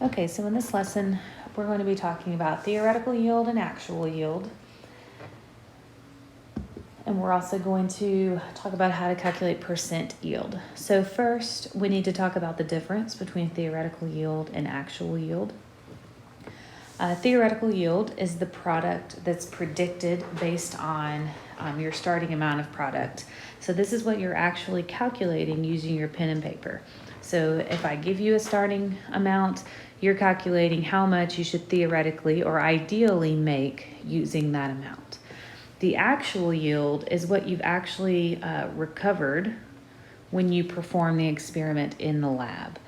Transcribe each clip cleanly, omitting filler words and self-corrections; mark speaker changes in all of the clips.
Speaker 1: Okay, so in this lesson, we're going to be talking about theoretical yield and actual yield. And we're also going to talk about how to calculate percent yield. So first, we need to talk about the difference between theoretical yield and actual yield. Theoretical yield is the product that's predicted based on your starting amount of product. So this is what you're actually calculating using your pen and paper. So if I give you a starting amount, you're calculating how much you should theoretically or ideally make using that amount. The actual yield is what you've actually recovered when you perform the experiment in the lab.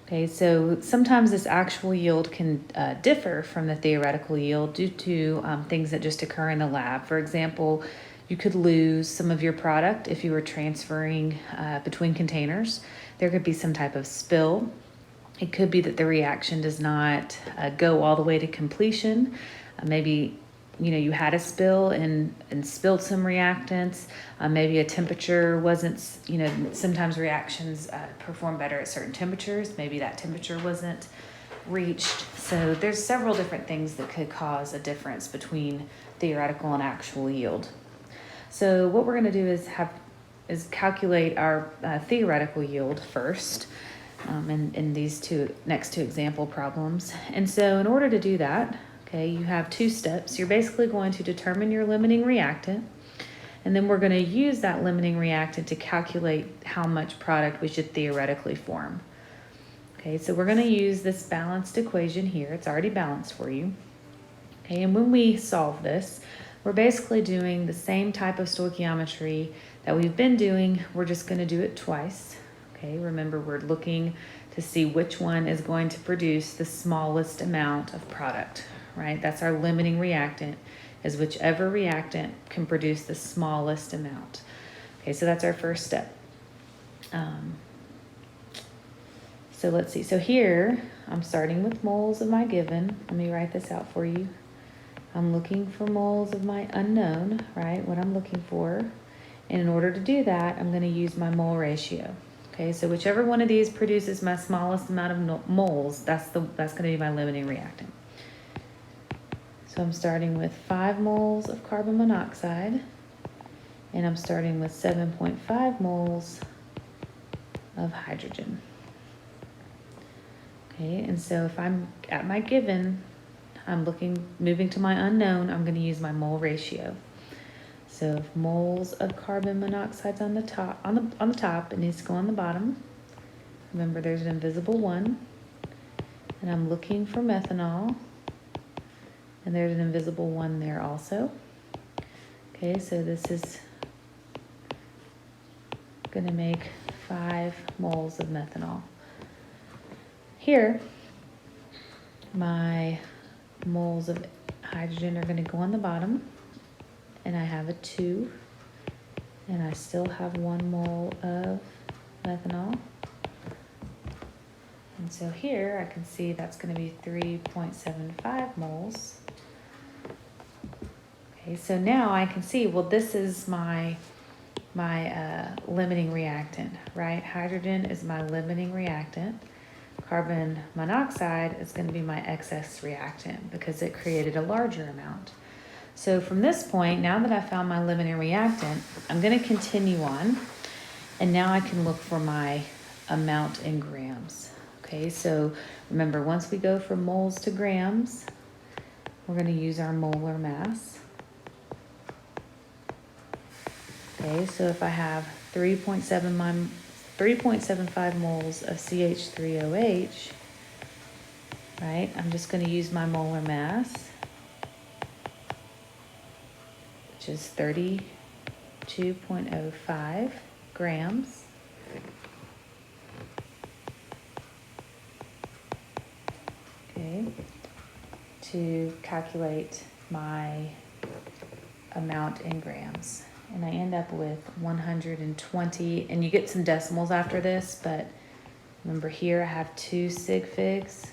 Speaker 1: Okay, so sometimes this actual yield can differ from the theoretical yield due to things that just occur in the lab. For example, you could lose some of your product if you were transferring between containers. There could be some type of spill. It could be that the reaction does not go all the way to completion. Maybe you had a spill and spilled some reactants. Maybe a temperature wasn't, sometimes reactions perform better at certain temperatures. Maybe that temperature wasn't reached. So there's several different things that could cause a difference between theoretical and actual yield. So what we're going to do is calculate our theoretical yield first. In these next two example problems. And so in order to do that, okay, you have two steps. You're basically going to determine your limiting reactant, and then we're going to use that limiting reactant to calculate how much product we should theoretically form. Okay, so we're going to use this balanced equation here. It's already balanced for you. Okay, and when we solve this, we're basically doing the same type of stoichiometry that we've been doing. We're just going to do it twice. Okay, remember we're looking to see which one is going to produce the smallest amount of product, right? That's our limiting reactant, is whichever reactant can produce the smallest amount. Okay, so that's our first step. So let's see. So here, I'm starting with moles of my given. Let me write this out for you. I'm looking for moles of my unknown, right? What I'm looking for. And in order to do that, I'm going to use my mole ratio. Okay, so whichever one of these produces my smallest amount of moles, that's going to be my limiting reactant. So I'm starting with 5 moles of carbon monoxide, and I'm starting with 7.5 moles of hydrogen. Okay, and so if I'm at my given, moving to my unknown, I'm going to use my mole ratio. So if moles of carbon monoxide's on the top, it needs to go on the bottom. Remember, there's an invisible 1. And I'm looking for methanol. And there's an invisible 1 there also. Okay, so this is going to make 5 moles of methanol. Here, my moles of hydrogen are going to go on the bottom. And I have a 2, and I still have 1 mole of methanol. And so here I can see that's going to be 3.75 moles. Okay, so now I can see, well, this is my limiting reactant, right? Hydrogen is my limiting reactant. Carbon monoxide is going to be my excess reactant because it created a larger amount. So from this point, now that I found my limiting reactant, I'm going to continue on, and now I can look for my amount in grams. Okay, so remember, once we go from moles to grams, we're going to use our molar mass. Okay, so if I have 3.75 moles of CH3OH, right, I'm just going to use my molar mass, which is 32.05 grams. Okay, to calculate my amount in grams. And I end up with 120, and you get some decimals after this, but remember here I have 2 sig figs.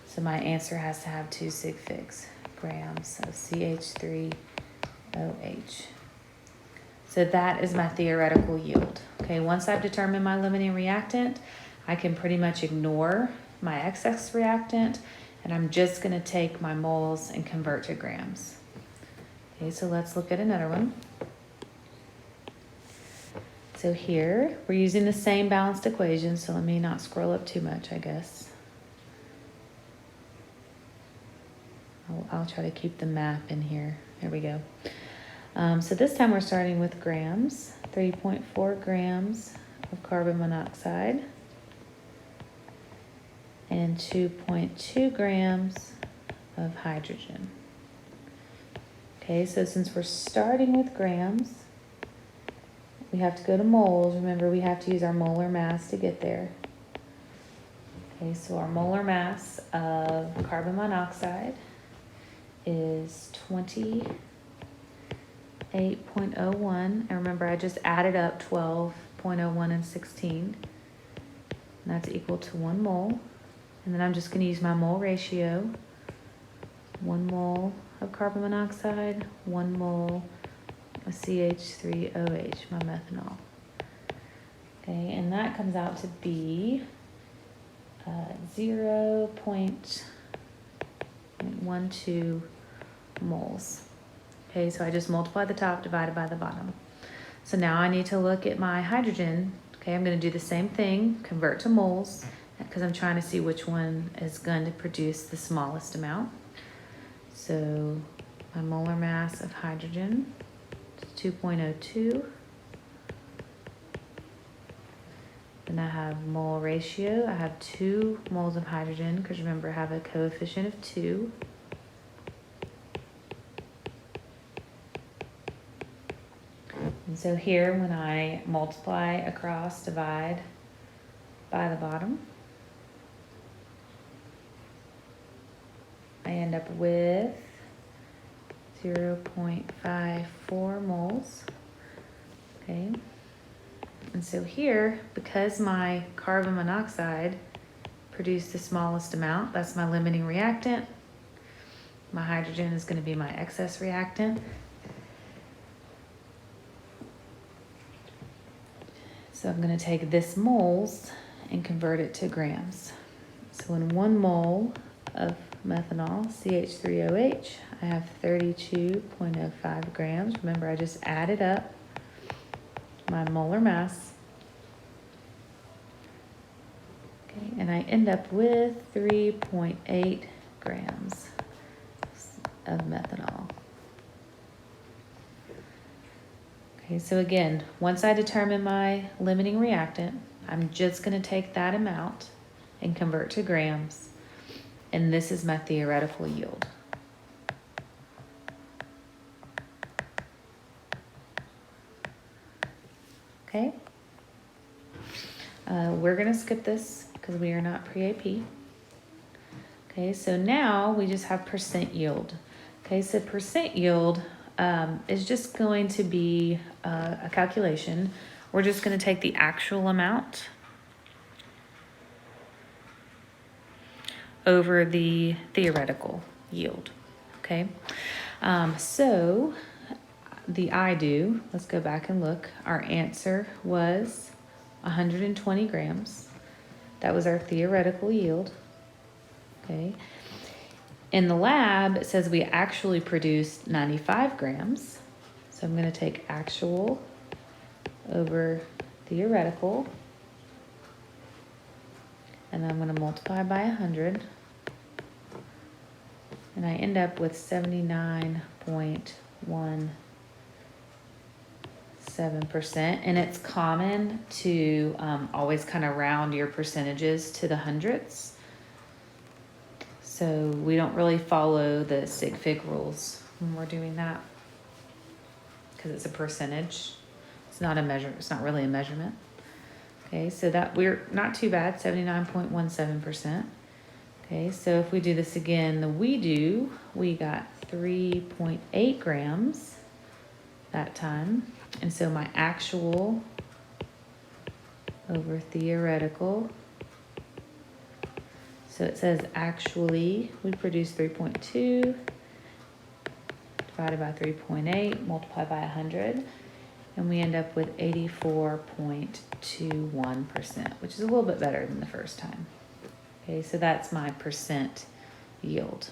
Speaker 1: So my answer has to have 2 sig figs, grams of CH3OH. So that is my theoretical yield. Okay, once I've determined my limiting reactant, I can pretty much ignore my excess reactant, and I'm just gonna take my moles and convert to grams. Okay, so let's look at another one. So here, we're using the same balanced equation, so let me not scroll up too much, I guess. I'll try to keep the map in here. There we go. So this time we're starting with grams, 3.4 grams of carbon monoxide and 2.2 grams of hydrogen. Okay, so since we're starting with grams, we have to go to moles. Remember, we have to use our molar mass to get there. Okay, so our molar mass of carbon monoxide is 28.01. And remember, I just added up 12.01 and 16. And that's equal to 1 mole. And then I'm just going to use my mole ratio. 1 mole of carbon monoxide, 1 mole of CH3OH, my methanol. Okay, and that comes out to be 0.12 moles. Okay, so I just multiply the top divided by the bottom. So now I need to look at my hydrogen. Okay, I'm going to do the same thing, convert to moles, because I'm trying to see which one is going to produce the smallest amount. So my molar mass of hydrogen is 2.02. Then I have mole ratio. I have 2 moles of hydrogen, because remember I have a coefficient of 2. And so here, when I multiply across, divide by the bottom, I end up with 0.54 moles. Okay. And so here, because my carbon monoxide produced the smallest amount, that's my limiting reactant. My hydrogen is going to be my excess reactant. So I'm going to take this moles and convert it to grams. So in 1 mole of methanol, CH3OH, I have 32.05 grams. Remember, I just added up my molar mass. Okay, and I end up with 3.8 grams of methanol. Okay, so again, once I determine my limiting reactant, I'm just going to take that amount and convert to grams. And this is my theoretical yield. Okay. We're going to skip this because we are not pre-AP. Okay, so now we just have percent yield. Okay, so percent yield is just going to be a calculation. We're just going to take the actual amount over the theoretical yield. Okay, so the let's go back and look. Our answer was 120 grams. That was our theoretical yield. Okay. In the lab, it says we actually produced 95 grams. So I'm going to take actual over theoretical. And I'm going to multiply by 100. And I end up with 79.17%. And it's common to always kind of round your percentages to the hundredths. So we don't really follow the sig fig rules when we're doing that, because it's a percentage. It's not a measure. It's not really a measurement. Okay, so that we're not too bad, 79.17%. Okay, so if we do this again, we got 3.8 grams that time. And so my actual over theoretical. So it says actually we produced 3.2 divided by 3.8 multiplied by 100. and we end up with 84.21%, which is a little bit better than the first time. Okay, so that's my percent yield.